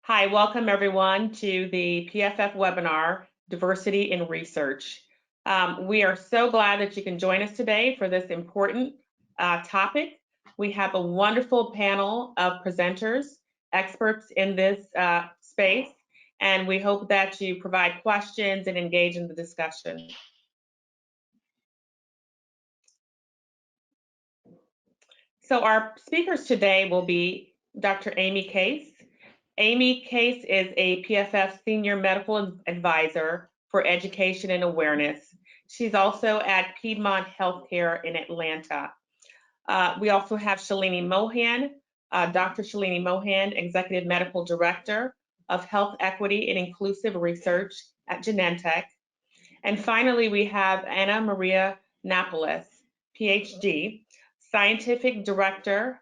Hi, welcome everyone to the PFF webinar, Diversity in Research. We are so glad that you can join us today for this important topic. We have a wonderful panel of presenters, experts in this space, and we hope that you provide questions and engage in the discussion. So our speakers today will be Dr. Amy Case. Amy Case is a PFF Senior Medical Advisor for Education and Awareness. She's also at Piedmont Healthcare in Atlanta. We also have Shalini Mohan, Dr. Shalini Mohan, Executive Medical Director of Health Equity and Inclusive Research at Genentech. And finally, we have María Nápoles, PhD, Scientific Director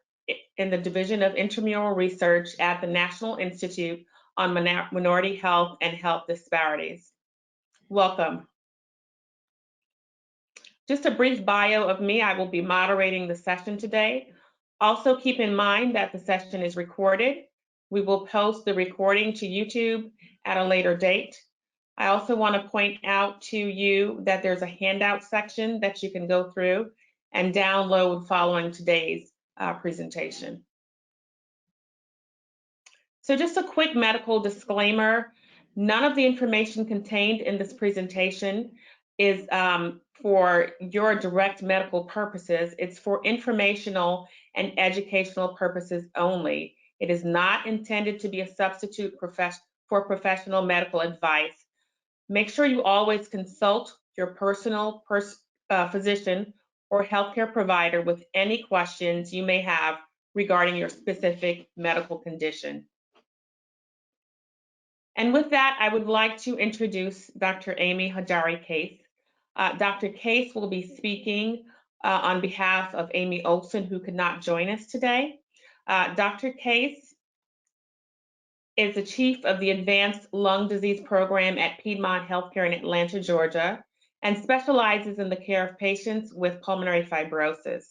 in the Division of Intramural Research at the National Institute on Minority Health and Health Disparities. Welcome. Just a brief bio of me. I will be moderating the session today. Also keep in mind that the session is recorded. We will post the recording to YouTube at a later date. I also want to point out to you that there's a handout section that you can go through and download following today's presentation. So just a quick medical disclaimer. None of the information contained in this presentation is for your direct medical purposes. It's for informational and educational purposes only. It is not intended to be a substitute for professional medical advice. Make sure you always consult your personal physician or healthcare provider with any questions you may have regarding your specific medical condition. And with that, I would like to introduce Dr. Amy Hajari Case. Dr. Case will be speaking on behalf of Amy Olson, who could not join us today. Dr. Case is the chief of the Advanced Lung Disease Program at Piedmont Healthcare in Atlanta, Georgia, and specializes in the care of patients with pulmonary fibrosis.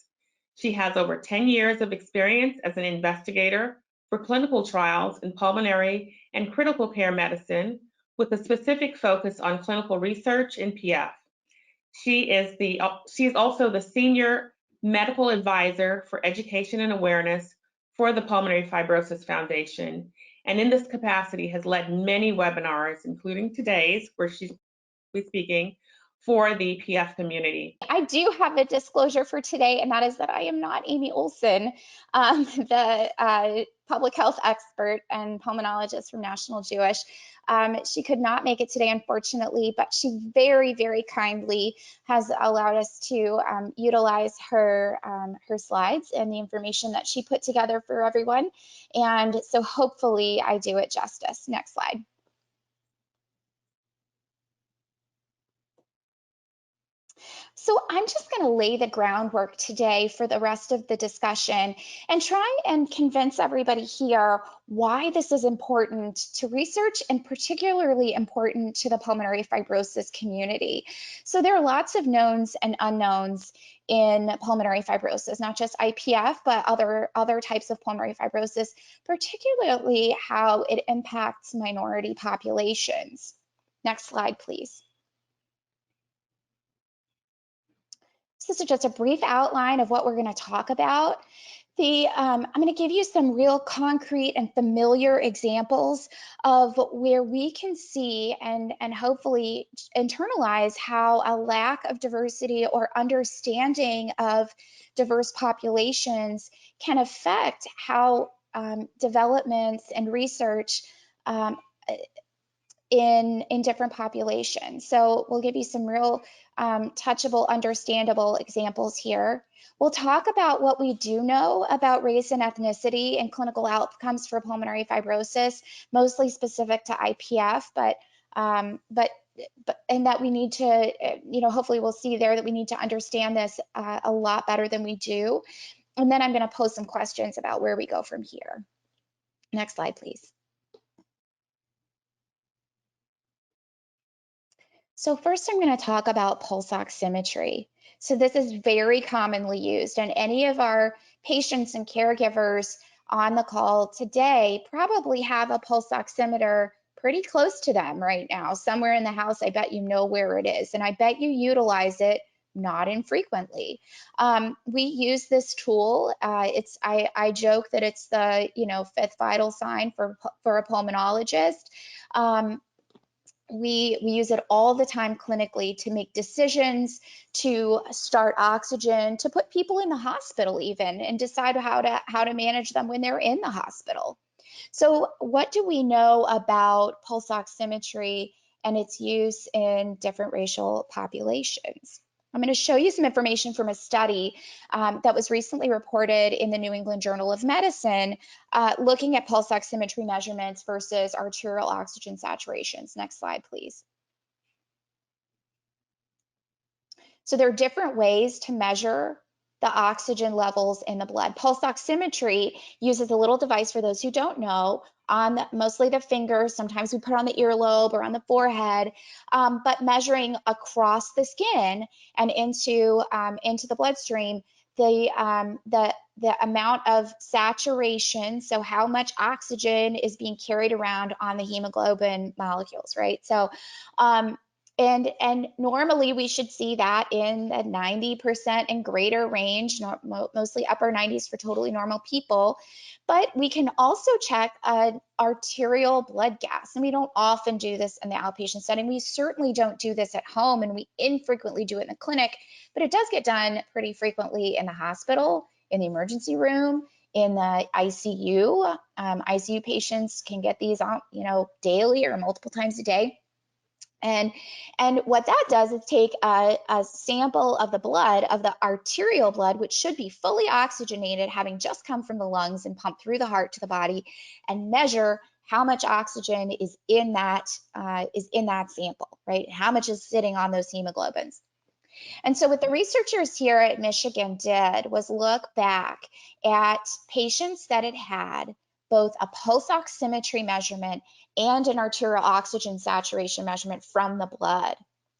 She has over 10 years of experience as an investigator for clinical trials in pulmonary and critical care medicine with a specific focus on clinical research in PF. She is also the Senior Medical Advisor for Education and Awareness for the Pulmonary Fibrosis Foundation, and in this capacity has led many webinars, including today's, where she's speaking for the PF community. I do have a disclosure for today, and that is that I am not Amy Olson, the public health expert and pulmonologist from National Jewish. She could not make it today, unfortunately, but she very, very kindly has allowed us to utilize her, her slides and the information that she put together for everyone. And so hopefully I do it justice. Next slide. So I'm just going to lay the groundwork today for the rest of the discussion and try and convince everybody here why this is important to research and particularly important to the pulmonary fibrosis community. So there are lots of knowns and unknowns in pulmonary fibrosis, not just IPF, but other types of pulmonary fibrosis, particularly how it impacts minority populations. Next slide, please. This is just a brief outline of what we're going to talk about. I'm going to give you some real concrete and familiar examples of where we can see and hopefully internalize how a lack of diversity or understanding of diverse populations can affect how developments and research in different populations. So we'll give you some real touchable, understandable examples here. We'll talk about what we do know about race and ethnicity and clinical outcomes for pulmonary fibrosis, mostly specific to IPF, but and that we need to, hopefully we'll see there that we need to understand this a lot better than we do. And then I'm going to pose some questions about where we go from here. Next slide, please. So first I'm going to talk about pulse oximetry. So this is very commonly used, and any of our patients and caregivers on the call today probably have a pulse oximeter pretty close to them right now. Somewhere in the house, I bet you know where it is, and I bet you utilize it not infrequently. We use this tool. I joke that it's the fifth vital sign for a pulmonologist. We use it all the time clinically to make decisions, to start oxygen, to put people in the hospital even, and decide how to manage them when they're in the hospital. So what do we know about pulse oximetry and its use in different racial populations? I'm going to show you some information from a study that was recently reported in the New England Journal of Medicine, looking at pulse oximetry measurements versus arterial oxygen saturations. Next slide, please. So there are different ways to measure the oxygen levels in the blood. Pulse oximetry uses a little device, for those who don't know, on mostly the fingers. Sometimes we put on the earlobe or on the forehead, but measuring across the skin and into the bloodstream the amount of saturation, so how much oxygen is being carried around on the hemoglobin molecules, right? So and normally we should see that in the 90% and greater range, mostly upper 90s for totally normal people. But we can also check an arterial blood gas, and we don't often do this in the outpatient setting. We certainly don't do this at home, and we infrequently do it in the clinic, but it does get done pretty frequently in the hospital, in the emergency room, in the ICU. ICU patients can get these on, daily or multiple times a day. And what that does is take a sample of the blood, of the arterial blood, which should be fully oxygenated, having just come from the lungs and pumped through the heart to the body, and measure how much oxygen is in that sample, right? How much is sitting on those hemoglobins. And so what the researchers here at Michigan did was look back at patients that had had both a pulse oximetry measurement and an arterial oxygen saturation measurement from the blood.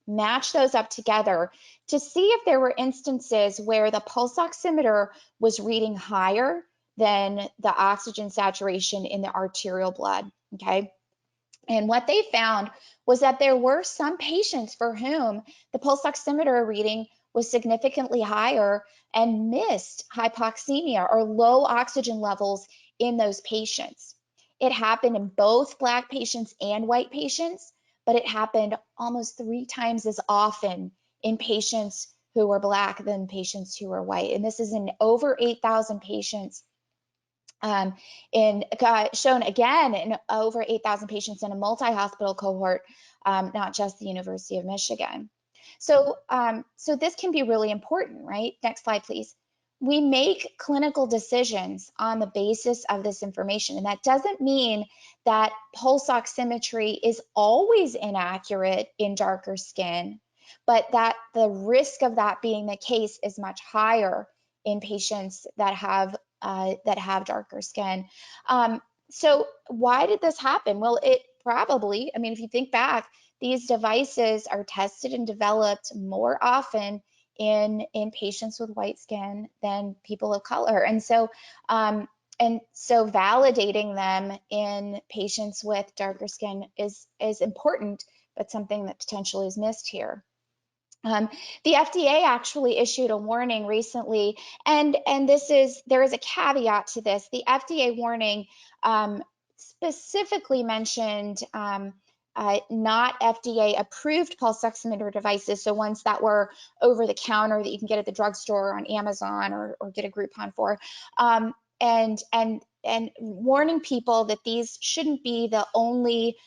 Match those up together to see if there were instances where the pulse oximeter was reading higher than the oxygen saturation in the arterial blood, okay? And what they found was that there were some patients for whom the pulse oximeter reading was significantly higher and missed hypoxemia or low oxygen levels in those patients. It happened in both Black patients and white patients, but it happened almost 3 times as often in patients who were Black than patients who were white. And this is in over 8,000 patients, shown again in over 8,000 patients in a multi-hospital cohort, not just the University of Michigan. So this can be really important, right? Next slide, please. We make clinical decisions on the basis of this information, and that doesn't mean that pulse oximetry is always inaccurate in darker skin, but that the risk of that being the case is much higher in patients that have darker skin. So why did this happen? Well, it probably, if you think back, these devices are tested and developed more often in patients with white skin than people of color. And so validating them in patients with darker skin is important, but something that potentially is missed here. The FDA actually issued a warning recently, and there is a caveat to this. The FDA warning specifically mentioned not FDA approved pulse oximeter devices, so ones that were over the counter that you can get at the drugstore or on Amazon or get a Groupon for, and warning people that these shouldn't be the only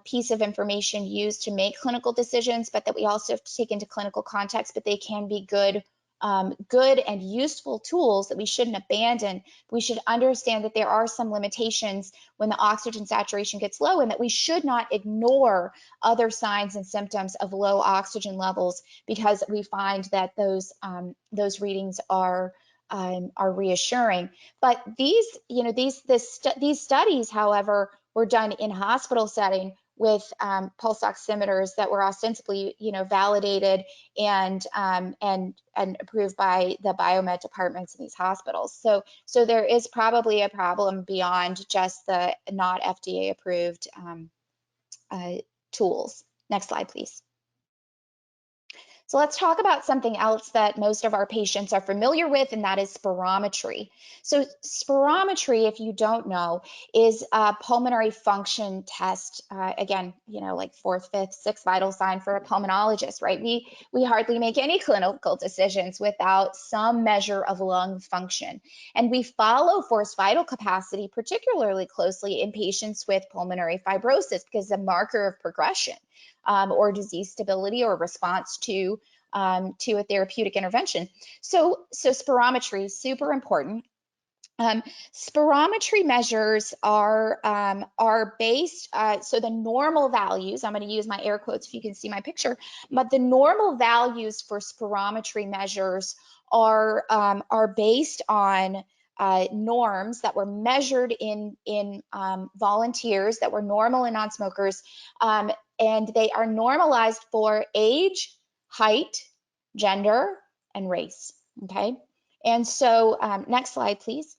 piece of information used to make clinical decisions, but that we also have to take into clinical context, but they can be good and useful tools that we shouldn't abandon. We should understand that there are some limitations when the oxygen saturation gets low, and that we should not ignore other signs and symptoms of low oxygen levels because we find that those readings are reassuring. But these studies, however, were done in hospital setting with pulse oximeters that were ostensibly, validated and approved by the biomed departments in these hospitals. So there is probably a problem beyond just the not FDA approved tools. Next slide, please. So let's talk about something else that most of our patients are familiar with, and that is spirometry. So spirometry, if you don't know, is a pulmonary function test. Again, like fourth, fifth, sixth vital sign for a pulmonologist, right? We hardly make any clinical decisions without some measure of lung function. And we follow forced vital capacity particularly closely in patients with pulmonary fibrosis because it's a marker of progression. Or disease stability or response to a therapeutic intervention. So spirometry is super important. Spirometry measures are based, so the normal values, I'm going to use my air quotes if you can see my picture, but the normal values for spirometry measures are based on norms that were measured in volunteers that were normal and non-smokers, and they are normalized for age, height, gender, and race, okay? And so next slide, please.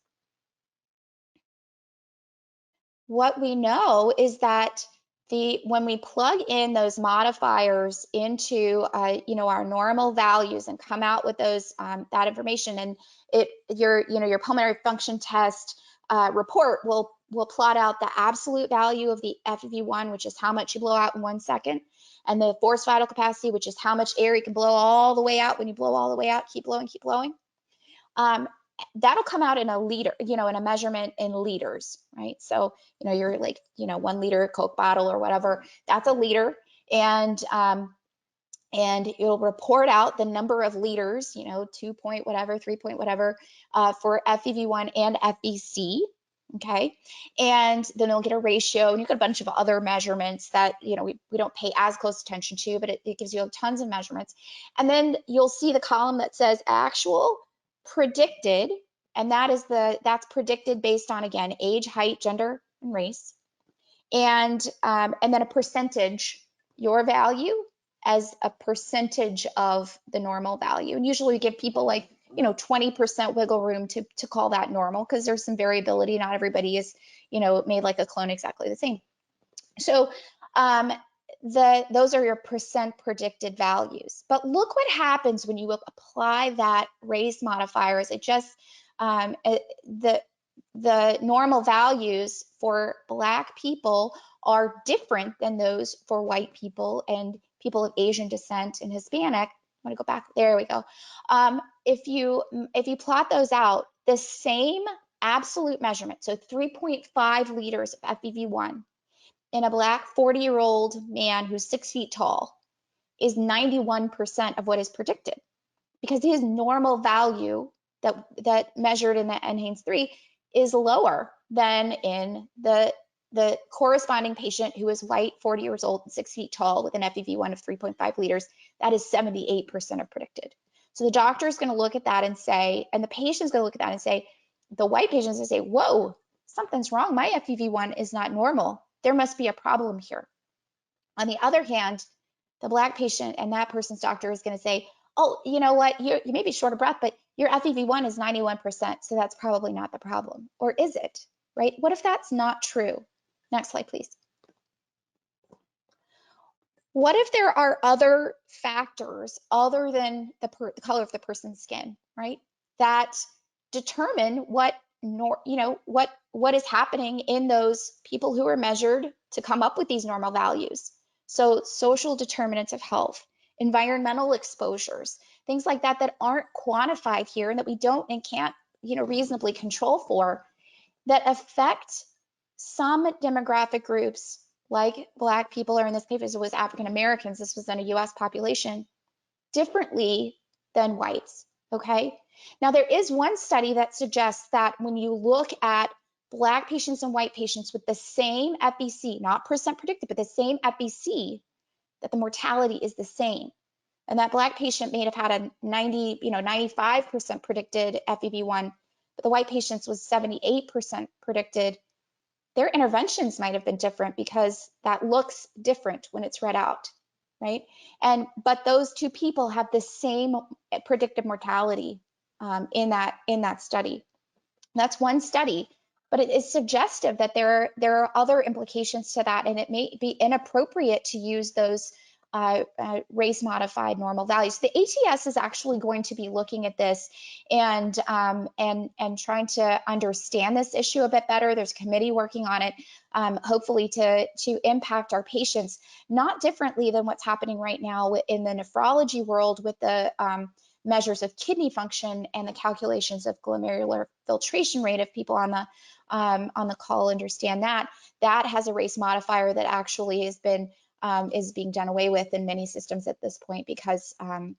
What we know is that when we plug in those modifiers into our normal values and come out with those that information, and your pulmonary function test report will plot out the absolute value of the FEV1, which is how much you blow out in 1 second, and the forced vital capacity, which is how much air you can blow all the way out. When you blow all the way out, keep blowing, keep blowing. That'll come out in a liter, in a measurement in liters, right? So, you're like, 1 liter Coke bottle or whatever, that's a liter. And it'll report out the number of liters, 2 point whatever, 3 point whatever, for FEV1 and FVC, okay? And then you'll get a ratio, and you've got a bunch of other measurements that, we don't pay as close attention to, but it gives you tons of measurements. And then you'll see the column that says actual, predicted, and that's predicted based on, again, age, height, gender, and race, and then a percentage, your value as a percentage of the normal value. And usually we give people like 20% wiggle room to call that normal, because there's some variability. Not everybody is made like a clone exactly the same. So those are your percent predicted values. But look what happens when you apply that race modifier. Is it just the normal values for Black people are different than those for white people and people of Asian descent and Hispanic. I want to go back. There we go. If you plot those out, the same absolute measurement, so 3.5 liters of FEV1 in a Black 40-year-old man who's 6 feet tall is 91% of what is predicted, because his normal value that measured in the NHANES 3 is lower than in the corresponding patient who is white, 40 years old, and 6 feet tall with an FEV1 of 3.5 liters. That is 78% of predicted. So the doctor is going to look at that and say, and the patient's going to look at that and say, the white patient's going to say, whoa, something's wrong. My FEV1 is not normal. There must be a problem here. On the other hand, the Black patient and that person's doctor is going to say, oh, you know what, you may be short of breath, but your FEV1 is 91%, so that's probably not the problem. Or is it, right? What if that's not true? Next slide, please. What if there are other factors other than the color of the person's skin, right, that determine what is happening in those people who are measured to come up with these normal values? So social determinants of health, environmental exposures, things like that that aren't quantified here and that we don't and can't reasonably control for, that affect some demographic groups like Black people, or in this case it was African Americans, this was in a US population, differently than whites, okay? Now there is one study that suggests that when you look at Black patients and white patients with the same FVC, not percent predicted, but the same FVC, that the mortality is the same. And that Black patient may have had a 95% predicted FEV1, but the white patients was 78% predicted. their interventions might have been different because that looks different when it's read out, right? But those two people have the same predictive mortality in that study. That's one study, but it is suggestive that there are other implications to that, and it may be inappropriate to use those race-modified normal values. The ATS is actually going to be looking at this and trying to understand this issue a bit better. There's a committee working on it, hopefully to impact our patients, not differently than what's happening right now in the nephrology world with the measures of kidney function and the calculations of glomerular filtration rate. If people on the call understand that has a race modifier that actually has been is being done away with in many systems at this point because of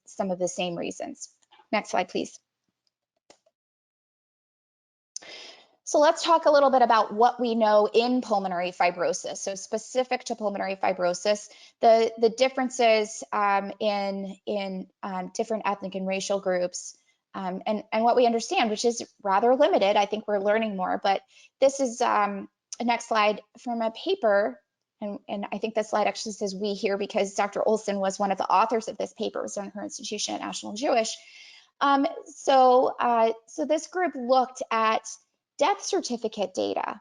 some of the same reasons. Next slide, please. So let's talk a little bit about what we know in pulmonary fibrosis. So specific to pulmonary fibrosis, the differences in different ethnic and racial groups, and what we understand, which is rather limited. I think we're learning more, but this is a next slide from a paper. And I think this slide actually says we here because Dr. Olson was one of the authors of this paper. It was in her institution at National Jewish. So this group looked at death certificate data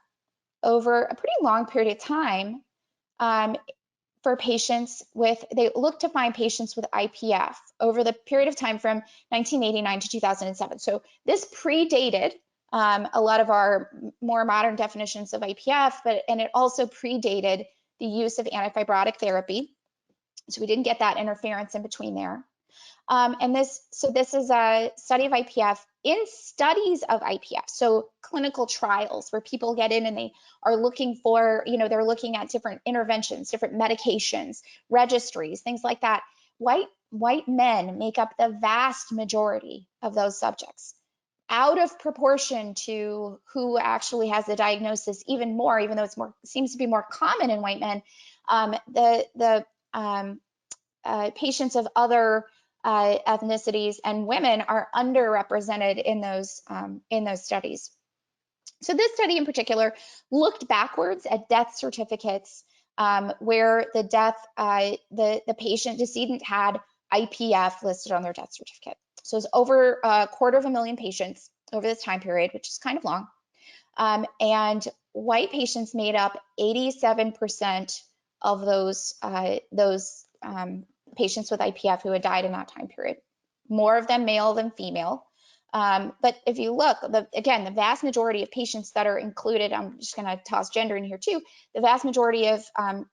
over a pretty long period of time for patients they looked to find patients with IPF over the period of time from 1989 to 2007. So this predated a lot of our more modern definitions of IPF, and it also predated the use of antifibrotic therapy. So we didn't get that interference in between there. This is a study of IPF in studies of IPF, so clinical trials where people get in and they are looking for, they're looking at different interventions, different medications, registries, things like that. White men make up the vast majority of those subjects, out of proportion to who actually has the diagnosis. Even more, even though it seems to be more common in white men, the patients of other ethnicities and women are underrepresented in those studies. So this study in particular looked backwards at death certificates where the decedent had IPF listed on their death certificate. So it's over 250,000 patients over this time period, which is kind of long. And white patients made up 87% of those patients with IPF who had died in that time period. More of them male than female. But if you look, again, the vast majority of patients that are included, I'm just going to toss gender in here too, the vast majority of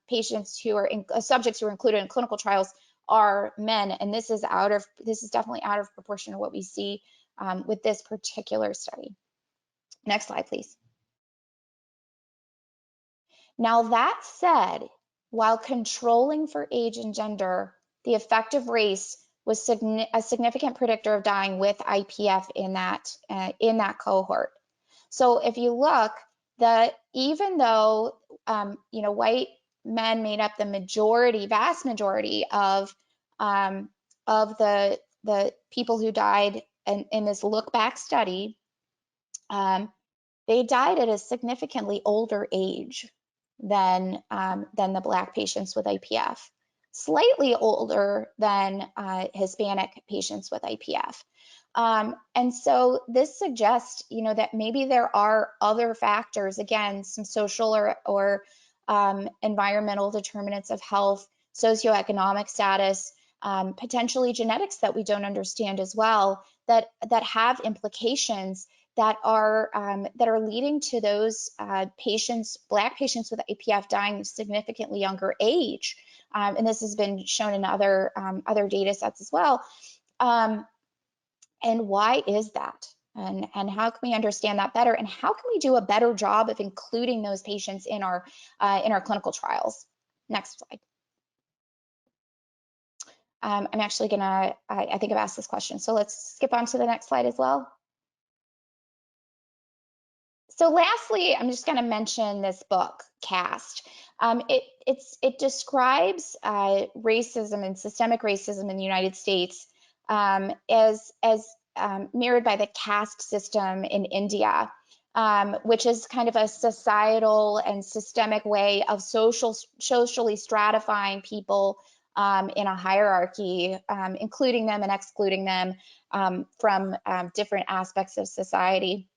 patients who are subjects who are included in clinical trials are men, and this is definitely out of proportion to what we see with this particular study. Next slide, please. Now that said, while controlling for age and gender, the effective race was a significant predictor of dying with IPF in that cohort. So if you look, even though white men made up the vast majority of the people who died in this look back study, they died at a significantly older age than the Black patients with IPF, slightly older than Hispanic patients with IPF. And so this suggests, that maybe there are other factors, again, some social or environmental determinants of health, socioeconomic status, potentially genetics that we don't understand as well, that have implications that are leading to those Black patients with IPF dying at significantly younger age. And this has been shown in other data sets as well. And why is that? And how can we understand that better? And how can we do a better job of including those patients in our clinical trials? Next slide. I'm actually gonna, I think I've asked this question, so let's skip on to the next slide as well. So lastly, I'm just going to mention this book, CASTE. It describes racism and systemic racism in the United States as mirrored by the caste system in India. which is kind of a societal and systemic way of socially stratifying people in a hierarchy, including them and excluding them from different aspects of society.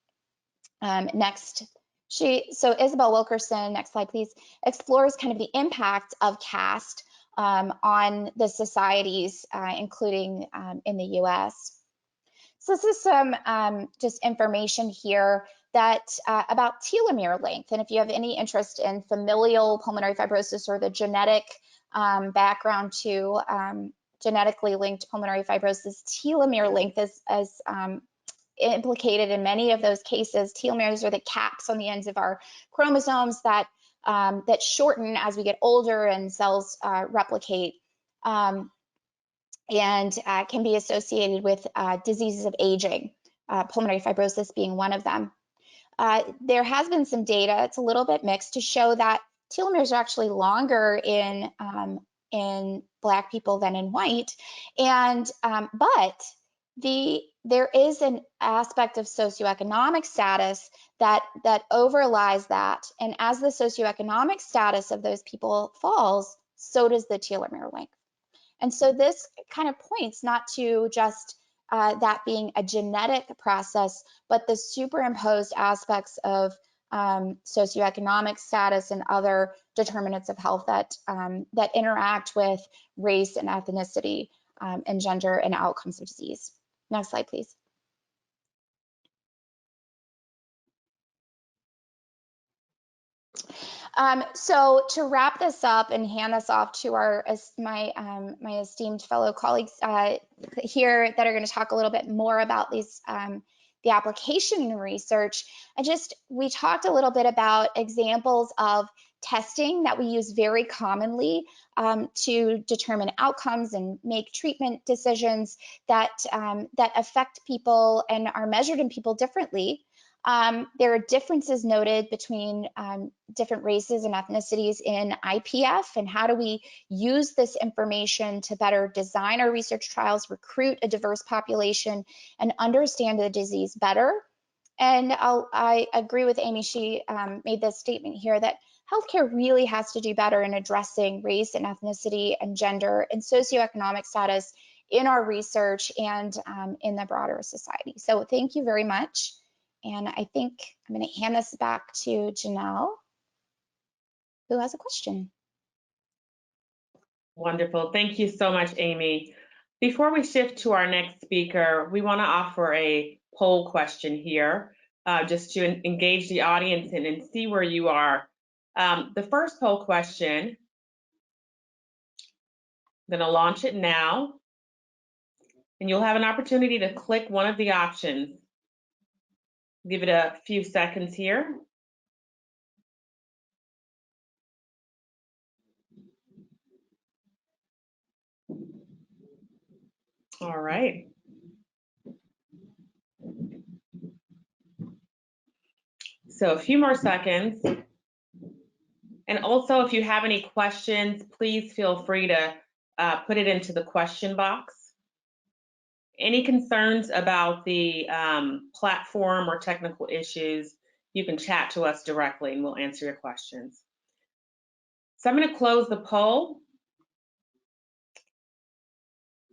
Next, so Isabel Wilkerson, next slide please, explores kind of the impact of caste on the societies, including in the US. So this is some just information here that about telomere length. And if you have any interest in familial pulmonary fibrosis or the genetic background to genetically linked pulmonary fibrosis, telomere length is implicated in many of those cases. Telomeres are the caps on the ends of our chromosomes that that shorten as we get older and cells replicate, and can be associated with diseases of aging, pulmonary fibrosis being one of them. There has been some data, it's a little bit mixed, to show that telomeres are actually longer in Black people than in white, and but there is an aspect of socioeconomic status that overlies that, and as the socioeconomic status of those people falls, so does the telomere length. And so this kind of points not to just that being a genetic process, but the superimposed aspects of socioeconomic status and other determinants of health that that interact with race and ethnicity and gender and outcomes of disease. Next slide, please. So to wrap this up and hand this off to my esteemed fellow colleagues here that are going to talk a little bit more about these the application in research, we talked a little bit about examples of testing that we use very commonly to determine outcomes and make treatment decisions that that affect people and are measured in people differently. There are differences noted between different races and ethnicities in IPF, and how do we use this information to better design our research trials, recruit a diverse population, and understand the disease better. And I agree with Amy. She made this statement here that healthcare really has to do better in addressing race and ethnicity and gender and socioeconomic status in our research and in the broader society. So thank you very much. And I think I'm going to hand this back to Junelle, who has a question. Wonderful. Thank you so much, Amy. Before we shift to our next speaker, we want to offer a poll question here, just to engage the audience and see where you are. The first poll question, I'm going to launch it now, and you'll have an opportunity to click one of the options. Give it a few seconds here. All right. So a few more seconds. And also, if you have any questions, please feel free to put it into the question box. Any concerns about the platform or technical issues, you can chat to us directly and we'll answer your questions. So I'm going to close the poll.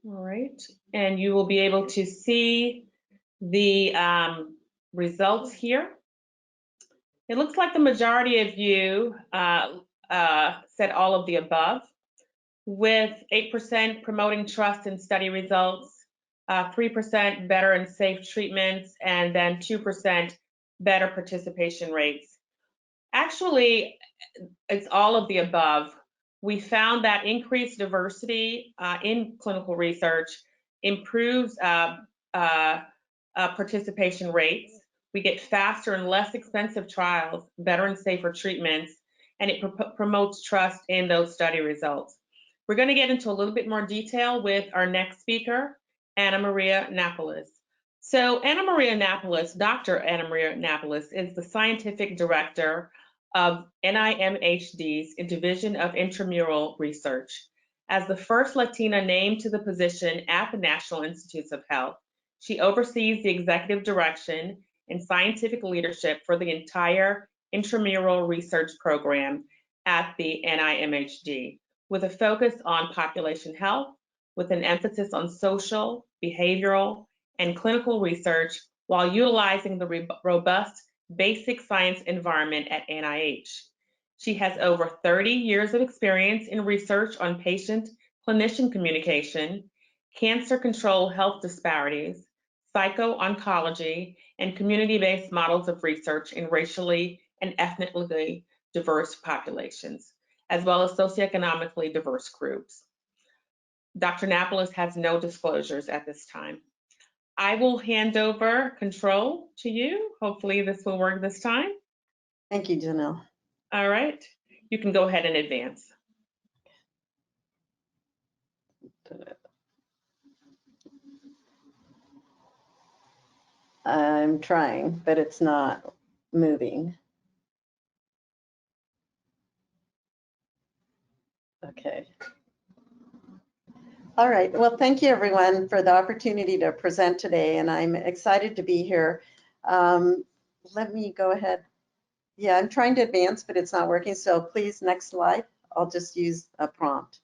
All right, and you will be able to see the results here. It looks like the majority of you said all of the above, with 8% promoting trust in study results, 3% better and safe treatments, and then 2% better participation rates. Actually, it's all of the above. We found that increased diversity in clinical research improves participation rates. We get faster and less expensive trials, better and safer treatments, and it promotes trust in those study results. We're going to get into a little bit more detail with our next speaker, María Nápoles. So María Nápoles, Dr. María Nápoles, is the scientific director of NIMHD's Division of Intramural Research. As the first Latina named to the position at the National Institutes of Health, she oversees the executive direction and scientific leadership for the entire intramural research program at the NIMHD, with a focus on population health, with an emphasis on social, behavioral, and clinical research while utilizing the robust basic science environment at NIH. She has over 30 years of experience in research on patient-clinician communication, cancer control health disparities, psycho-oncology, and community-based models of research in racially and ethnically diverse populations, as well as socioeconomically diverse groups. Dr. Nápoles has no disclosures at this time. I will hand over control to you. Hopefully this will work this time. Thank you, Junelle. All right, you can go ahead and advance. I'm trying, but it's not moving. Okay. All right, well, thank you everyone for the opportunity to present today, and I'm excited to be here. Let me go ahead. Yeah, I'm trying to advance, but it's not working, so please, next slide. I'll just use a prompt.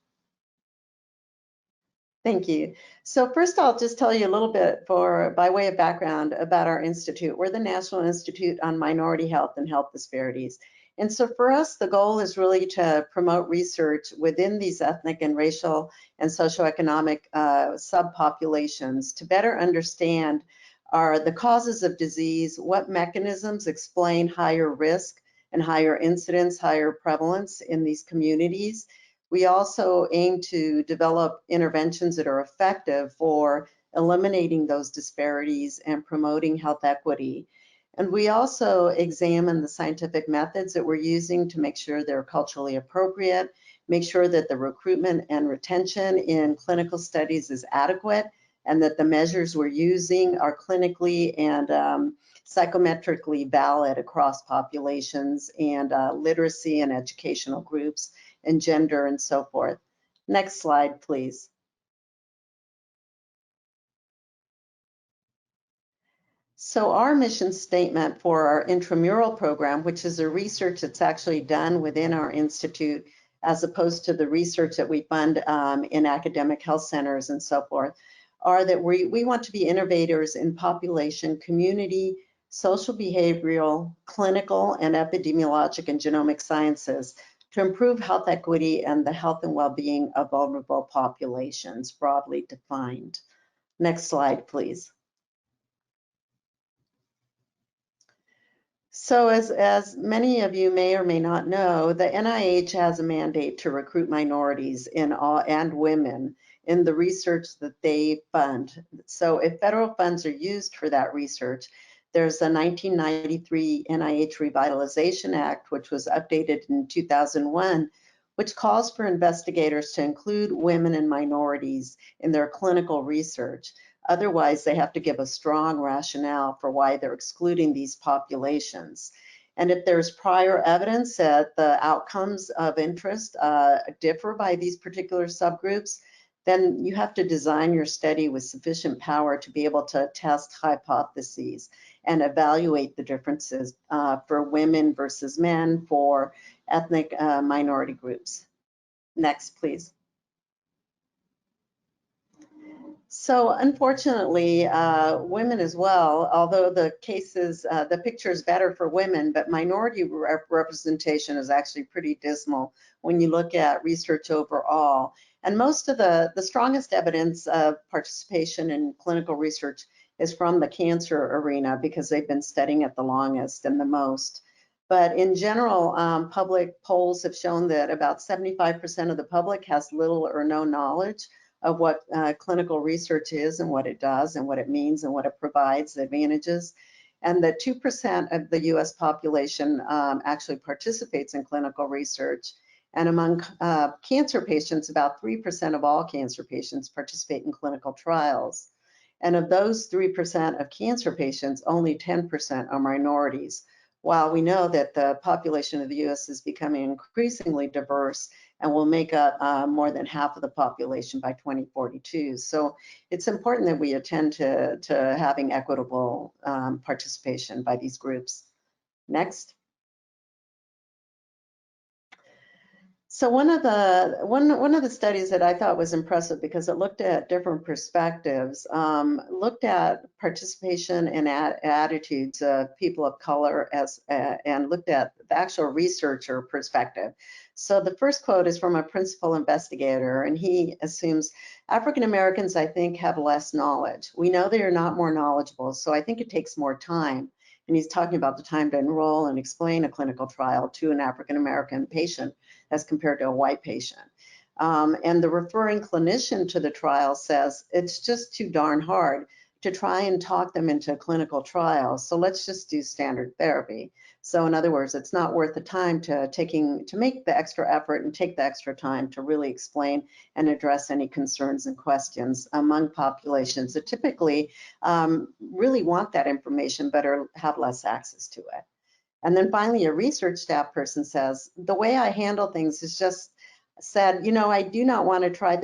Thank you. So first I'll just tell you a little bit by way of background about our institute. We're the National Institute on Minority Health and Health Disparities. And so for us, the goal is really to promote research within these ethnic and racial and socioeconomic subpopulations to better understand the causes of disease, what mechanisms explain higher risk and higher incidence, higher prevalence in these communities. We also aim to develop interventions that are effective for eliminating those disparities and promoting health equity. And we also examine the scientific methods that we're using to make sure they're culturally appropriate, make sure that the recruitment and retention in clinical studies is adequate, and that the measures we're using are clinically and psychometrically valid across populations and literacy and educational groups and gender and so forth. Next slide, please. So our mission statement for our intramural program, which is a research that's actually done within our institute, as opposed to the research that we fund in academic health centers and so forth, are that we want to be innovators in population, community, social behavioral, clinical, and epidemiologic and genomic sciences to improve health equity and the health and well-being of vulnerable populations, broadly defined. Next slide, please. So as many of you may or may not know, the NIH has a mandate to recruit minorities and women in the research that they fund. So if federal funds are used for that research, there's a 1993 NIH Revitalization Act, which was updated in 2001, which calls for investigators to include women and minorities in their clinical research. Otherwise, they have to give a strong rationale for why they're excluding these populations. And if there's prior evidence that the outcomes of interest differ by these particular subgroups, then you have to design your study with sufficient power to be able to test hypotheses and evaluate the differences for women versus men, for ethnic minority groups. Next, please. So unfortunately, women as well, although the cases, the picture is better for women, but minority representation is actually pretty dismal when you look at research overall. And most of the strongest evidence of participation in clinical research is from the cancer arena because they've been studying it the longest and the most. But in general, public polls have shown that about 75% of the public has little or no knowledge of what clinical research is and what it does and what it means and what it provides, the advantages. And that 2% of the US population actually participates in clinical research. And among cancer patients, about 3% of all cancer patients participate in clinical trials. And of those 3% of cancer patients, only 10% are minorities, while we know that the population of the US is becoming increasingly diverse and will make up more than half of the population by 2042. So it's important that we attend to having equitable participation by these groups. Next. So one of the studies that I thought was impressive because it looked at different perspectives, looked at participation and attitudes of people of color and looked at the actual researcher perspective. So the first quote is from a principal investigator, and he assumes African Americans, I think, have less knowledge. We know they are not more knowledgeable, so I think it takes more time. And he's talking about the time to enroll and explain a clinical trial to an African American patient as compared to a white patient. And the referring clinician to the trial says, it's just too darn hard to try and talk them into a clinical trial. So let's just do standard therapy. So in other words, it's not worth the time to make the extra effort and take the extra time to really explain and address any concerns and questions among populations that typically really want that information but have less access to it. And then finally, a research staff person says, the way I handle things is just said, you know, I do not want to try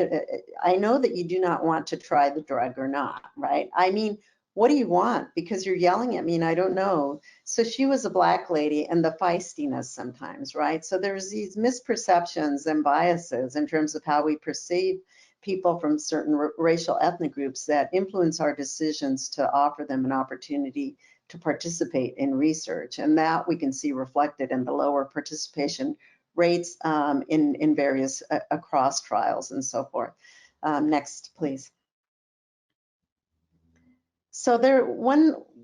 I know that you do not want to try the drug or not, right? I mean, what do you want? Because you're yelling at me and I don't know. So she was a Black lady and the feistiness sometimes, right? So there's these misperceptions and biases in terms of how we perceive people from certain racial ethnic groups that influence our decisions to offer them an opportunity to participate in research. And that we can see reflected in the lower participation rates in various across trials and so forth. Next, please. So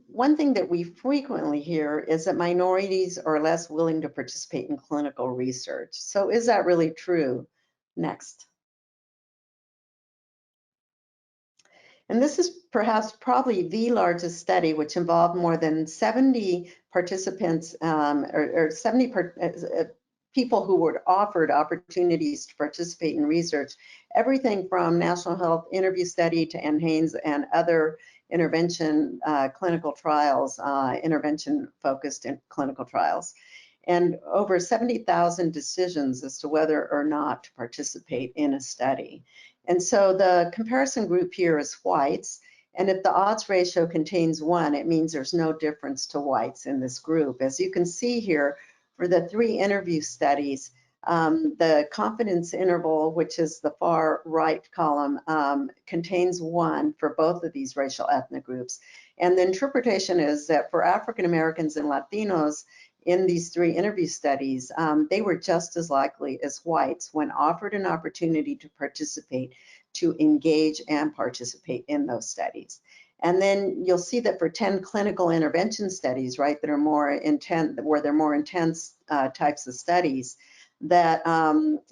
one thing that we frequently hear is that minorities are less willing to participate in clinical research. So is that really true? Next. And this is perhaps probably the largest study, which involved more than 70 participants or 70 people who were offered opportunities to participate in research, everything from National Health Interview Study to NHANES and other intervention clinical trials, intervention-focused in clinical trials, and over 70,000 decisions as to whether or not to participate in a study. And so the comparison group here is whites, and if the odds ratio contains 1, it means there's no difference to whites in this group. As you can see here, for the 3 interview studies, the confidence interval, which is the far right column, contains 1 for both of these racial ethnic groups. And the interpretation is that for African Americans and Latinos in these 3 interview studies, they were just as likely as whites when offered an opportunity to participate, to engage and participate in those studies. And then you'll see that for 10 clinical intervention studies, right, that are more intense, where they're more intense types of studies, that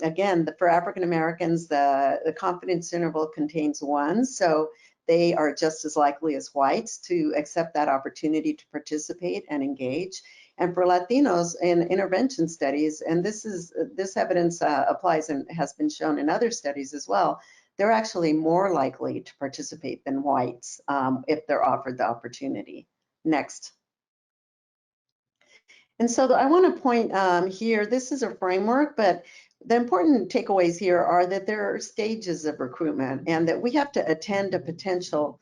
again, for African Americans, the confidence interval contains 1, so they are just as likely as whites to accept that opportunity to participate and engage. And for Latinos in intervention studies, and this evidence applies and has been shown in other studies as well, they're actually more likely to participate than whites if they're offered the opportunity. Next. And so I want to point here, this is a framework, but the important takeaways here are that there are stages of recruitment and that we have to attend to potential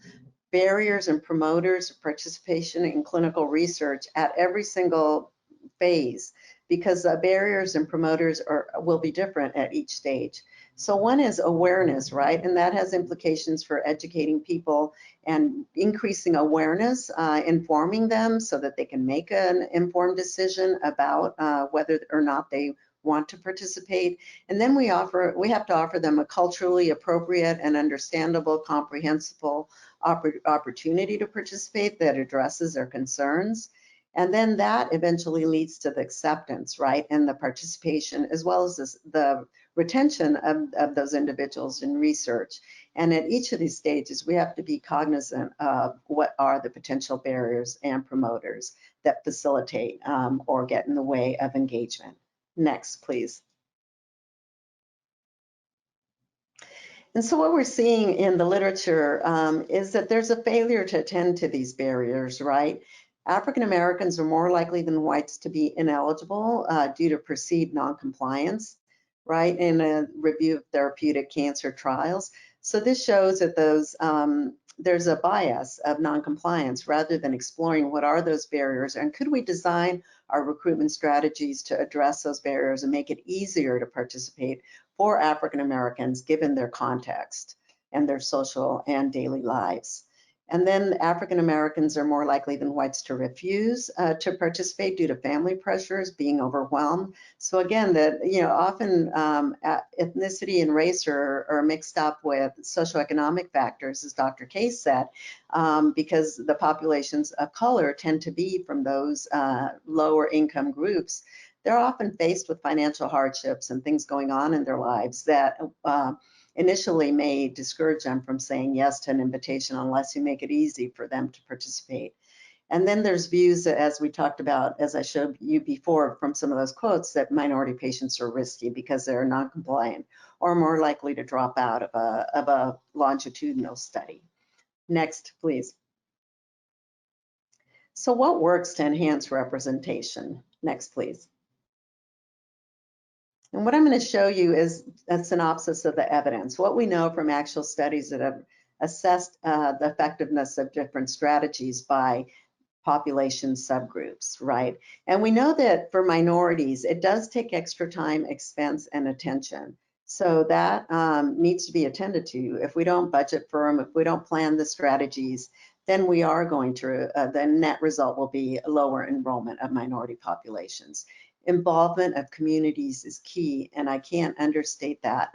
barriers and promoters of participation in clinical research at every single phase, because barriers and promoters will be different at each stage. So one is awareness, right? And that has implications for educating people and increasing awareness, informing them so that they can make an informed decision about whether or not they want to participate. And then we have to offer them a culturally appropriate and understandable, comprehensible opportunity to participate that addresses their concerns. And then that eventually leads to the acceptance, right, and the participation, as well as the retention of those individuals in research. And at each of these stages, we have to be cognizant of what are the potential barriers and promoters that facilitate or get in the way of engagement. Next, please. And so what we're seeing in the literature is that there's a failure to attend to these barriers, right? African Americans are more likely than whites to be ineligible due to perceived noncompliance, right, in a review of therapeutic cancer trials. So this shows that there's a bias of noncompliance rather than exploring what are those barriers and could we design our recruitment strategies to address those barriers and make it easier to participate for African Americans given their context and their social and daily lives. And then African Americans are more likely than whites to refuse to participate due to family pressures, being overwhelmed. So again, often ethnicity and race are mixed up with socioeconomic factors, as Dr. Case said, because the populations of color tend to be from those lower income groups. They're often faced with financial hardships and things going on in their lives that initially may discourage them from saying yes to an invitation unless you make it easy for them to participate. And then there's views that, as we talked about, as I showed you before from some of those quotes, that minority patients are risky because they're non-compliant or more likely to drop out of a longitudinal study. Next, please. So what works to enhance representation? Next, please. And what I'm going to show you is a synopsis of the evidence, what we know from actual studies that have assessed the effectiveness of different strategies by population subgroups, right? And we know that for minorities, it does take extra time, expense, and attention. So that needs to be attended to. If we don't budget for them, if we don't plan the strategies, then we are going to, the net result will be lower enrollment of minority populations. Involvement of communities is key, and I can't understate that.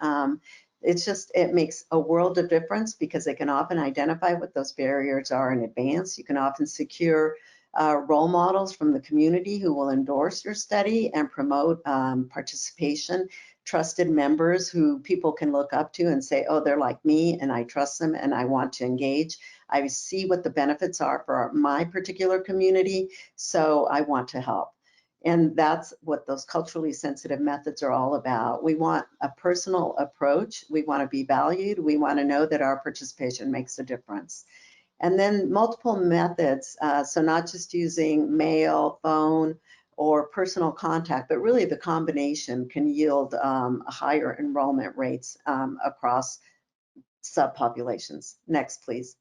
It makes a world of difference because they can often identify what those barriers are in advance. You can often secure role models from the community who will endorse your study and promote participation, trusted members who people can look up to and say, oh, they're like me and I trust them and I want to engage. I see what the benefits are for my particular community, so I want to help. And that's what those culturally sensitive methods are all about. We want a personal approach. We want to be valued. We want to know that our participation makes a difference. And then multiple methods, so not just using mail, phone, or personal contact, but really the combination can yield higher enrollment rates across subpopulations. Next, please.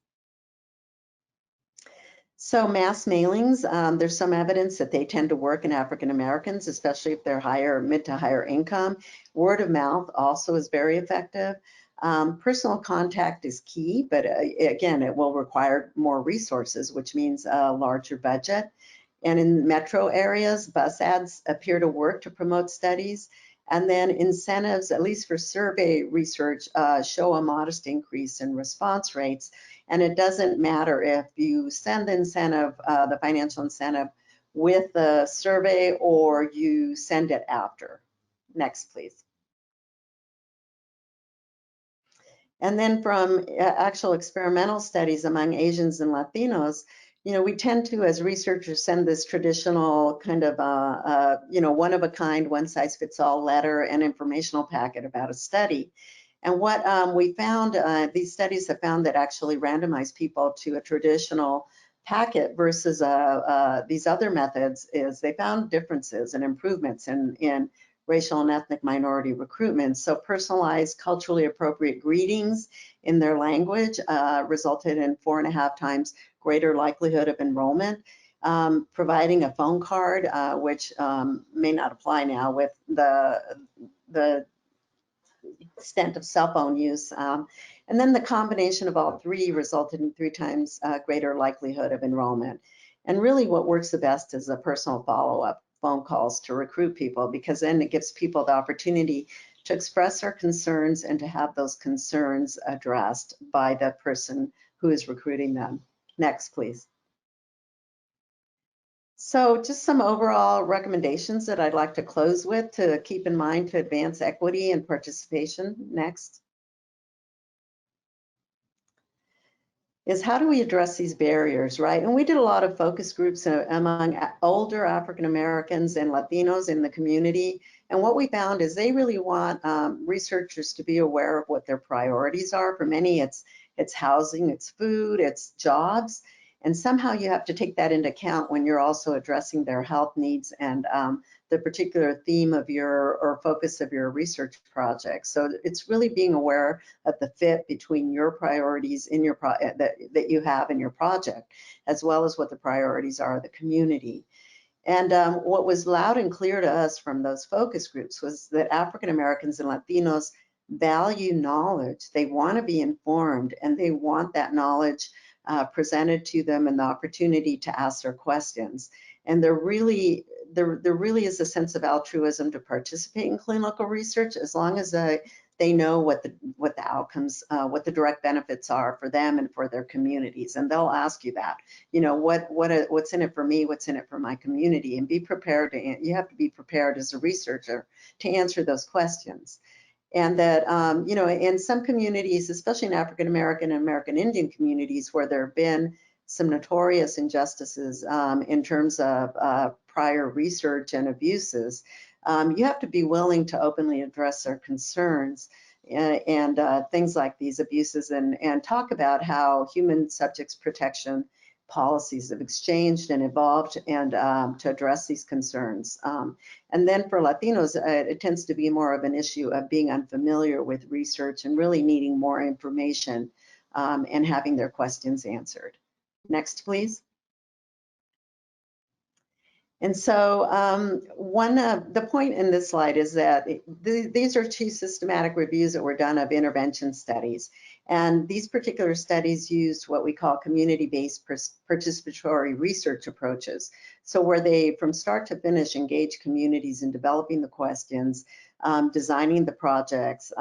So mass mailings, there's some evidence that they tend to work in African Americans, especially if they're mid to higher income. Word of mouth also is very effective. Personal contact is key, but again, it will require more resources, which means a larger budget. And in metro areas, bus ads appear to work to promote studies. And then incentives, at least for survey research, show a modest increase in response rates. And it doesn't matter if you send the incentive, the financial incentive with the survey or you send it after. Next, please. And then from actual experimental studies among Asians and Latinos, we tend to, as researchers, send this traditional kind of, one of a kind, one size fits all letter and informational packet about a study. And what we found, these studies have found that actually randomize people to a traditional packet versus these other methods is they found differences and improvements in racial and ethnic minority recruitment. So personalized, culturally appropriate greetings in their language resulted in 4.5 times greater likelihood of enrollment. Providing a phone card, which may not apply now with the extent of cell phone use. And then the combination of all three resulted in 3 times greater likelihood of enrollment. And really what works the best is a personal follow-up phone calls to recruit people, because then it gives people the opportunity to express their concerns and to have those concerns addressed by the person who is recruiting them. Next, please. So just some overall recommendations that I'd like to close with to keep in mind to advance equity and participation. Next. Is how do we address these barriers, right? And we did a lot of focus groups among older African Americans and Latinos in the community. And what we found is they really want researchers to be aware of what their priorities are. For many, it's housing, it's food, it's jobs. And somehow you have to take that into account when you're also addressing their health needs and the particular theme of your or focus of your research project. So it's really being aware of the fit between your priorities in your that you have in your project, as well as what the priorities are of the community. And what was loud and clear to us from those focus groups was that African Americans and Latinos value knowledge. They want to be informed, and they want that knowledge presented to them and the opportunity to ask their questions. And there really is a sense of altruism to participate in clinical research, as long as they know what the outcomes, what the direct benefits are for them and for their communities. And they'll ask you that, you know, what's in it for me, what's in it for my community, and be prepared you have to be prepared as a researcher to answer those questions. And that, you know, in some communities, especially in African American and American Indian communities, where there have been some notorious injustices in terms of prior research and abuses, you have to be willing to openly address their concerns and things like these abuses, and talk about how human subjects protection policies have exchanged and evolved and to address these concerns. And then for Latinos, it tends to be more of an issue of being unfamiliar with research and really needing more information and having their questions answered. Next, please. And so the point in this slide is that these are 2 systematic reviews that were done of intervention studies. And these particular studies used what we call community-based participatory research approaches. So where they, from start to finish, engage communities in developing the questions, designing the projects,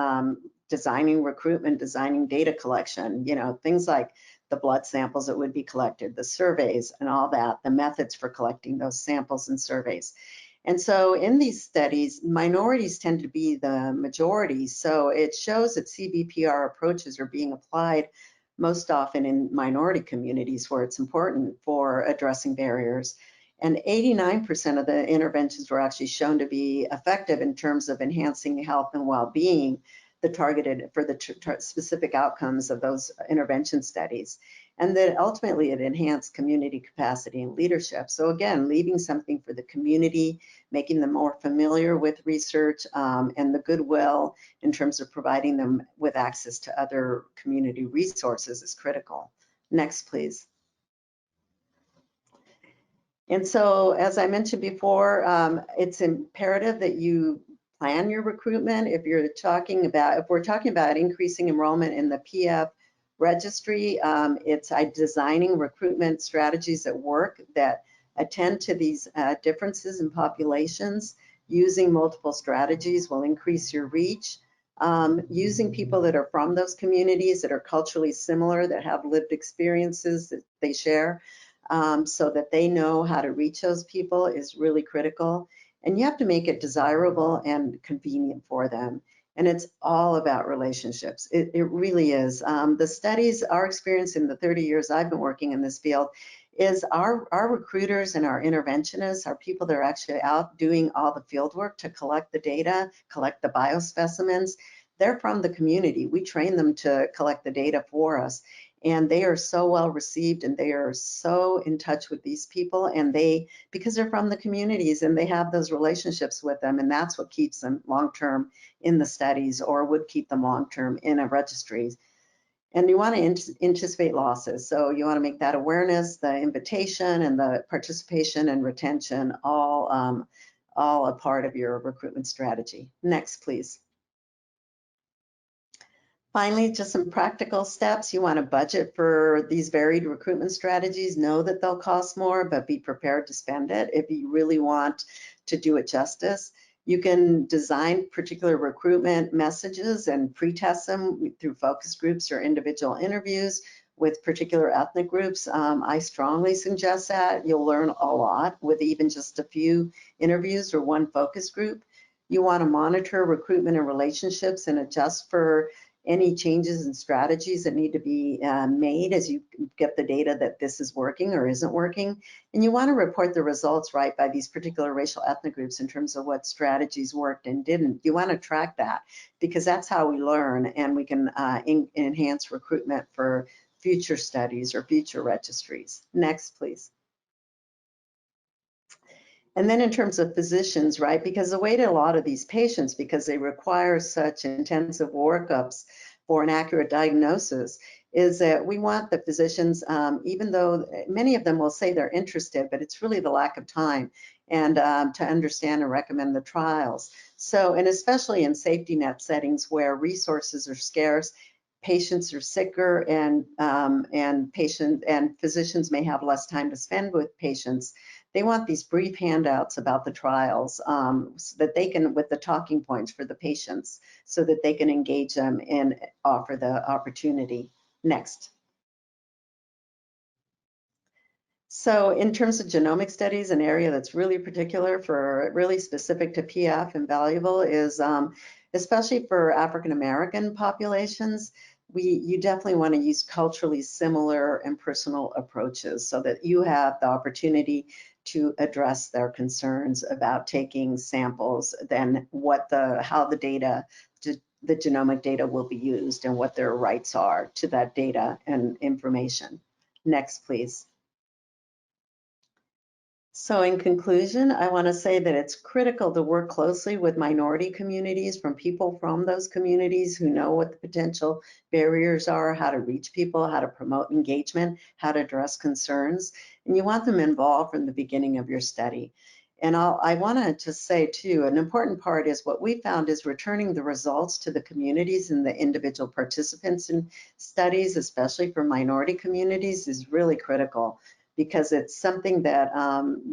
designing recruitment, designing data collection, you know, things like the blood samples that would be collected, the surveys and all that, the methods for collecting those samples and surveys. And so in these studies, minorities tend to be the majority. So it shows that CBPR approaches are being applied most often in minority communities where it's important for addressing barriers. And 89% of the interventions were actually shown to be effective in terms of enhancing health and well-being, the targeted for the specific outcomes of those intervention studies. And that ultimately it enhanced community capacity and leadership. So again, leaving something for the community, making them more familiar with research and the goodwill in terms of providing them with access to other community resources is critical. Next, please. And so, as I mentioned before, it's imperative that you plan your recruitment. If we're talking about increasing enrollment in the PFF Registry, it's designing recruitment strategies that work, that attend to these differences in populations. Using multiple strategies will increase your reach. Using people that are from those communities, that are culturally similar, that have lived experiences that they share, so that they know how to reach those people is really critical. And you have to make it desirable and convenient for them. And it's all about relationships. It really is. The studies, our experience in the 30 years I've been working in this field, is our recruiters and our interventionists are people that are actually out doing all the field work to collect the data, collect the biospecimens. They're from the community. We train them to collect the data for us. And they are so well received, and they are so in touch with these people, and because they're from the communities and they have those relationships with them, and that's what keeps them long-term in the studies, or would keep them long-term in a registry. And you want to anticipate losses. So you want to make that awareness, the invitation, and the participation and retention all a part of your recruitment strategy. Next, please. Finally, just some practical steps. You want to budget for these varied recruitment strategies. Know that they'll cost more, but be prepared to spend it if you really want to do it justice. You can design particular recruitment messages and pre-test them through focus groups or individual interviews with particular ethnic groups. I strongly suggest that. You'll learn a lot with even just a few interviews or one focus group. You want to monitor recruitment and relationships and adjust for any changes and strategies that need to be made as you get the data that this is working or isn't working. And you want to report the results right by these particular racial ethnic groups in terms of what strategies worked and didn't. You want to track that, because that's how we learn, and we can enhance recruitment for future studies or future registries. Next, please. And then in terms of physicians, right, because the way to a lot of these patients, because they require such intensive workups for an accurate diagnosis, is that we want the physicians, even though many of them will say they're interested, but it's really the lack of time and to understand and recommend the trials. So, and especially in safety net settings where resources are scarce, patients are sicker, and physicians may have less time to spend with patients. They want these brief handouts about the trials so that they can, with the talking points for the patients, so that they can engage them and offer the opportunity. Next. So in terms of genomic studies, an area that's really particular for, really specific to PF and valuable is, especially for African American populations, you definitely want to use culturally similar and personal approaches so that you have the opportunity to address their concerns about taking samples, then how the data, the genomic data will be used and what their rights are to that data and information. Next, please. So in conclusion, I want to say that it's critical to work closely with minority communities, from people from those communities who know what the potential barriers are, how to reach people, how to promote engagement, how to address concerns, and you want them involved from the beginning of your study. And I want to just say too, an important part is what we found is returning the results to the communities and the individual participants in studies, especially for minority communities, is really critical, because it's something that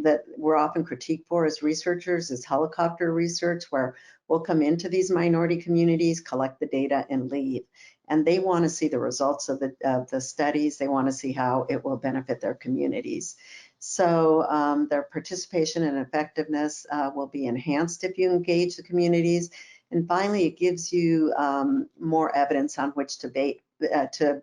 that we're often critiqued for as researchers, is helicopter research, where we'll come into these minority communities, collect the data, and leave. And they want to see the results of the studies. They want to see how it will benefit their communities. So their participation and effectiveness will be enhanced if you engage the communities. And finally, it gives you more evidence on which to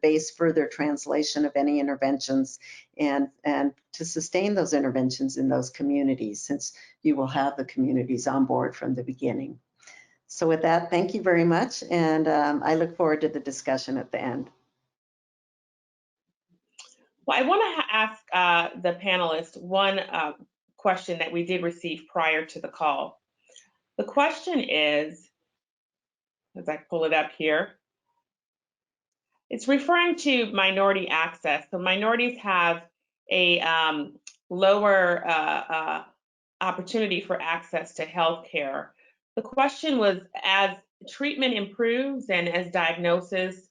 base further translation of any interventions and to sustain those interventions in those communities, since you will have the communities on board from the beginning. So with that, thank you very much, and I look forward to the discussion at the end. Well, I want to ask the panelists one question that we did receive prior to the call. The question is, as I pull it up here, it's referring to minority access. So minorities have a lower opportunity for access to healthcare. The question was, as treatment improves and as diagnosis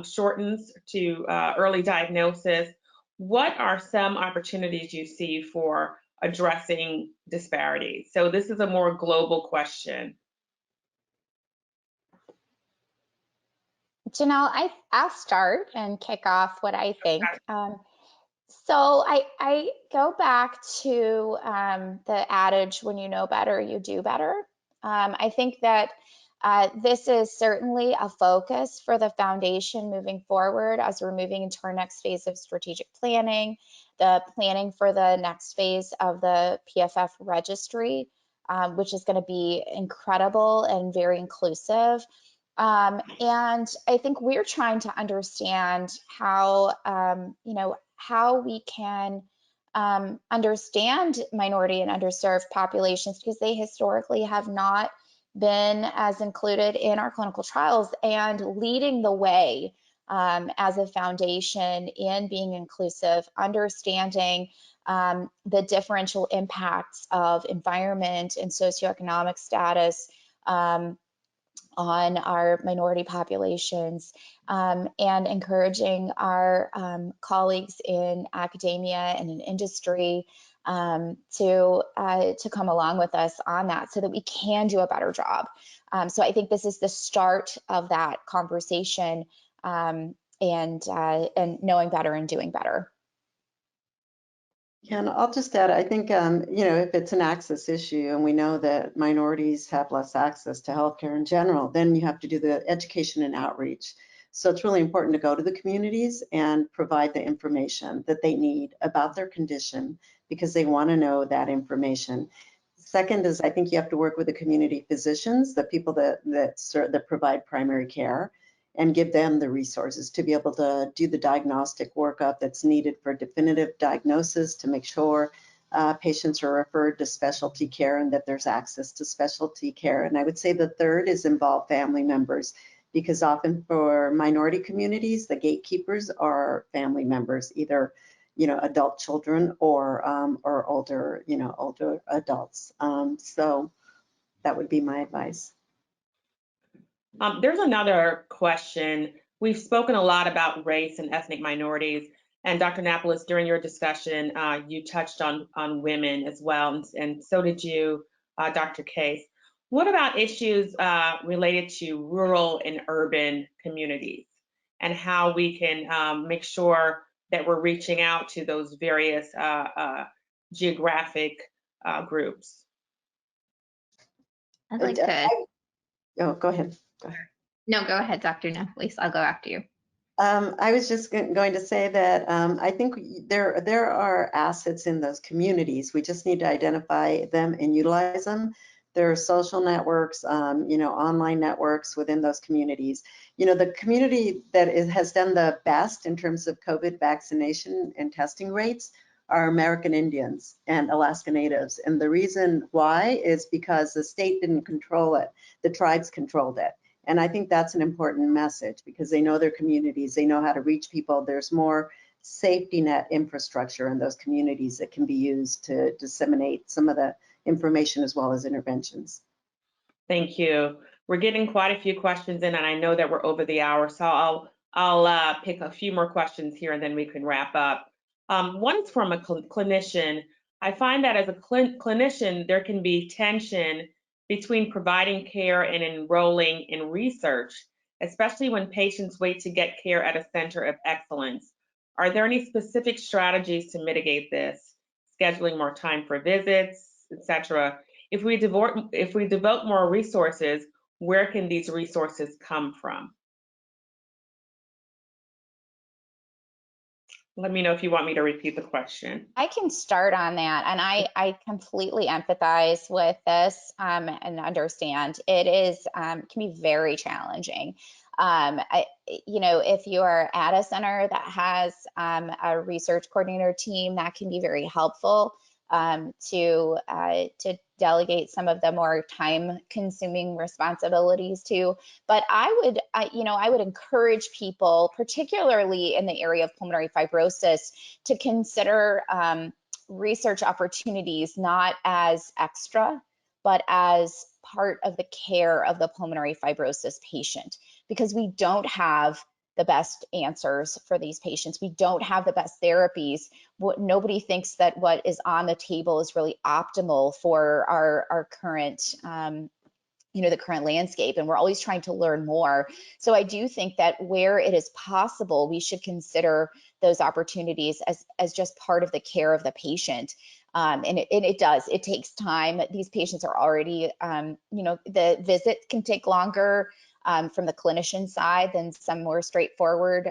shortens to early diagnosis, what are some opportunities you see for addressing disparities? So this is a more global question. Junelle, I'll start and kick off what I think. So I go back to the adage, when you know better, you do better. I think that this is certainly a focus for the foundation moving forward as we're moving into our next phase of strategic planning, the planning for the next phase of the PFF Registry, which is going to be incredible and very inclusive. And I think we're trying to understand how, how we can understand minority and underserved populations, because they historically have not been as included in our clinical trials, and leading the way as a foundation in being inclusive, understanding the differential impacts of environment and socioeconomic status on our minority populations, and encouraging our colleagues in academia and in industry to come along with us on that, so that we can do a better job. So I think this is the start of that conversation, and knowing better and doing better. Yeah, and I'll just add, I think, if it's an access issue and we know that minorities have less access to healthcare in general, then you have to do the education and outreach. So it's really important to go to the communities and provide the information that they need about their condition, because they want to know that information. Second is, I think you have to work with the community physicians, the people that provide primary care. and give them the resources to be able to do the diagnostic workup that's needed for definitive diagnosis, to make sure patients are referred to specialty care and that there's access to specialty care. And I would say the third is involve family members, because often for minority communities, the gatekeepers are family members, either adult children or older older adults. So that would be my advice. There's another question. We've spoken a lot about race and ethnic minorities, and Dr. Nápoles, during your discussion, you touched on women as well, and so did you, Dr. Case. What about issues related to rural and urban communities, and how we can make sure that we're reaching out to those various geographic groups? I'd like to. Oh, go ahead. No, go ahead, Dr. Nápoles. I'll go after you. I was just going to say that I think there are assets in those communities. We just need to identify them and utilize them. There are social networks, online networks within those communities. The community that has done the best in terms of COVID vaccination and testing rates are American Indians and Alaska Natives. And the reason why is because the state didn't control it. The tribes controlled it. And I think that's an important message, because they know their communities, they know how to reach people. There's more safety net infrastructure in those communities that can be used to disseminate some of the information as well as interventions. Thank you. We're getting quite a few questions in, and I know that we're over the hour, so I'll pick a few more questions here and then we can wrap up. One is from a clinician. I find that as a clinician, there can be tension between providing care and enrolling in research, especially when patients wait to get care at a center of excellence. Are there any specific strategies to mitigate this? Scheduling more time for visits, etc. If we devote more resources, where can these resources come from? Let me know if you want me to repeat the question. I can start on that, and I completely empathize with this and understand it is can be very challenging. If you are at a center that has a research coordinator team, that can be very helpful to delegate some of the more time-consuming responsibilities to. But I would encourage people, particularly in the area of pulmonary fibrosis, to consider research opportunities not as extra, but as part of the care of the pulmonary fibrosis patient, because we don't have the best answers for these patients. We don't have the best therapies. Nobody thinks that what is on the table is really optimal for our current, the current landscape, and we're always trying to learn more. So I do think that where it is possible, we should consider those opportunities as just part of the care of the patient. And it takes time. These patients are already, the visit can take longer from the clinician side than some more straightforward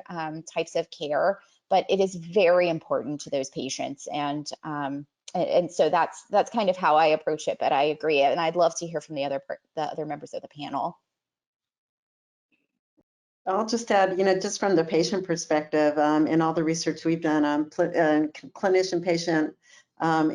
types of care, but it is very important to those patients. And so that's kind of how I approach it, but I agree. And I'd love to hear from the other members of the panel. I'll just add, just from the patient perspective, in all the research we've done on clinician-patient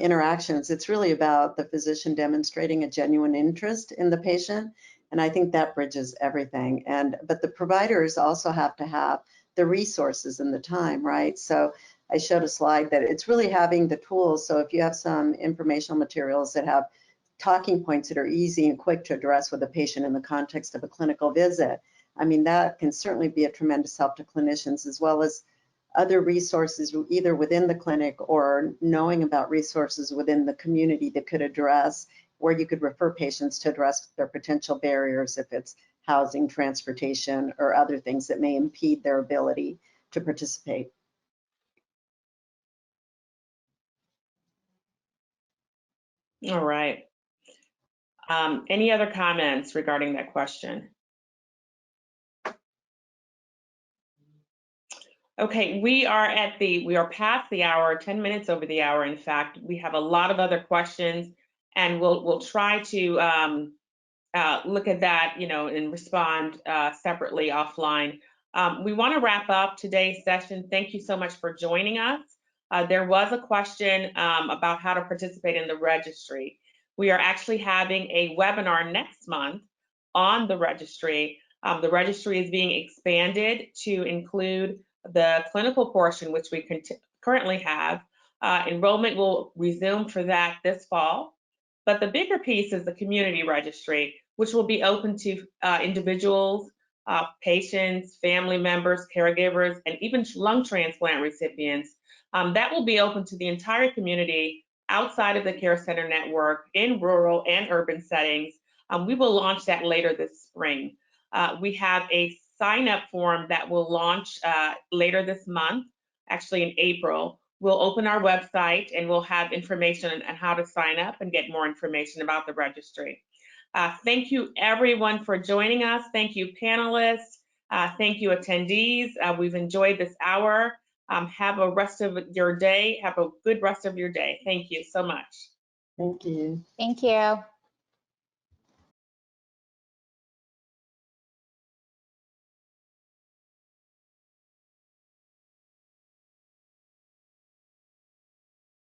interactions, it's really about the physician demonstrating a genuine interest in the patient. And I think that bridges everything. But the providers also have to have the resources and the time, right? So I showed a slide that it's really having the tools. So if you have some informational materials that have talking points that are easy and quick to address with a patient in the context of a clinical visit, I mean, that can certainly be a tremendous help to clinicians, as well as other resources either within the clinic or knowing about resources within the community that could address, where you could refer patients to address their potential barriers, if it's housing, transportation, or other things that may impede their ability to participate. All right. Any other comments regarding that question? Okay, we are past the hour, 10 minutes over the hour. In fact, we have a lot of other questions, and we'll try to look at that, and respond separately offline. We want to wrap up today's session. Thank you so much for joining us. There was a question about how to participate in the registry. We are actually having a webinar next month on the registry. The registry is being expanded to include the clinical portion, which we currently have. Enrollment will resume for that this fall. But the bigger piece is the community registry, which will be open to individuals, patients, family members, caregivers, and even lung transplant recipients. That will be open to the entire community outside of the care center network in rural and urban settings. We will launch that later this spring. We have a sign-up form that will launch later this month, actually in April. We'll open our website and we'll have information on how to sign up and get more information about the registry. Thank you everyone for joining us. Thank you panelists. Thank you attendees. We've enjoyed this hour. Have a rest of your day. Have a good rest of your day. Thank you so much. Thank you. Thank you.